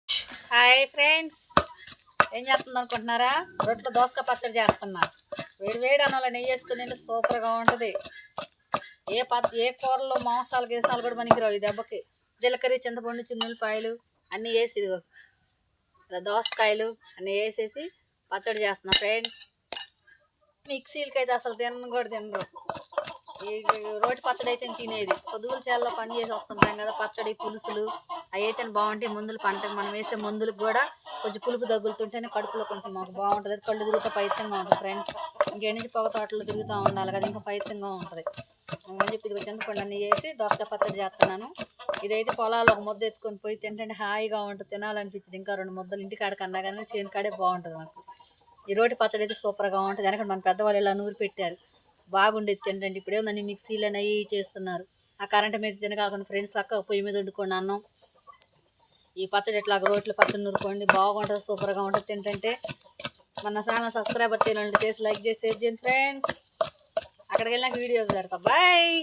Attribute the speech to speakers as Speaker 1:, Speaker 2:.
Speaker 1: Hi friends, ఏం చేస్తుంది అనుకుంటున్నారా? రొట్టెలు దోసకాయ పచ్చడి చేస్తున్నా. వేడి వేడి అన్నంలో నెయ్యి వేసుకుని తింటే సూపర్గా ఉంటుంది. ఏ కూరలో మాంసాలు గీసాలు కూడా పనికిరావు. ఈ దెబ్బకి జీలకర్ర, చింతపండు, చిన్నులపాయలు అన్నీ వేసి ఇదిగో ఇలా దోసకాయలు అన్నీ వేసేసి పచ్చడి చేస్తున్నా ఫ్రెండ్స్. మిక్సీలకి అయితే అసలు తినను కూడా తినరు. ఈ రోటి పచ్చడి అయితే తినేది. పొద్దుగుల చేలలో పని చేసి వస్తుంటాం కదా, పచ్చడి పులుసులు అవి అయితే బాగుంటాయి. మందులు పంటకు మనం వేసే మందులకు కూడా కొంచెం పులుపు తగులుతుంటేనే కడుపులో కొంచెం మాకు బాగుంటుంది. కళ్ళు తిరుగుతూ పైత్యంగా ఉంటుంది ఫ్రెండ్స్. ఇంకేంటి పొగ తోటలో తిరుగుతూ ఉండాలి కదా, ఇంకా పైత్యంగా ఉంటుంది అని చెప్పి ఇది చింతపండు అన్నీ వేసి దోసకాయ పచ్చడి చేస్తున్నాను. ఇదైతే పొలాలు ఒక ముద్ద ఎత్తుకొని పోయి తింటే హాయిగా ఉంటుంది, తినాలనిపించింది. ఇంకా 2 ముద్దలు ఇంటికాడ కన్నా కానీ చేను కాడే బాగుంటుంది నాకు. ఈ రోటి పచ్చడి అయితే సూపర్గా ఉంటుంది. వెనక మన పెద్దవాళ్ళు ఇలా నూరి పెట్టారు, బాగుండేది తింటండి. ఇప్పుడే ఉందని మిక్సీలో అవి చేస్తున్నారు. ఆ కరెంట్ మీద తినకాకుండా ఫ్రెండ్స్ చక్కగా పొయ్యి మీద వండుకోండి అన్నం. ఈ పచ్చడి ఇట్లా రోట్లు పచ్చడి నూరుకోండి, బాగుంటుంది, సూపర్గా ఉంటుంది తింటంటే. మన ఛానల్ సబ్స్క్రైబర్ చేయాలంటే చేసి లైక్ చేసి షేర్ చేయండి ఫ్రెండ్స్. అక్కడికి వెళ్ళినాక వీడియో పెడతా. బాయ్.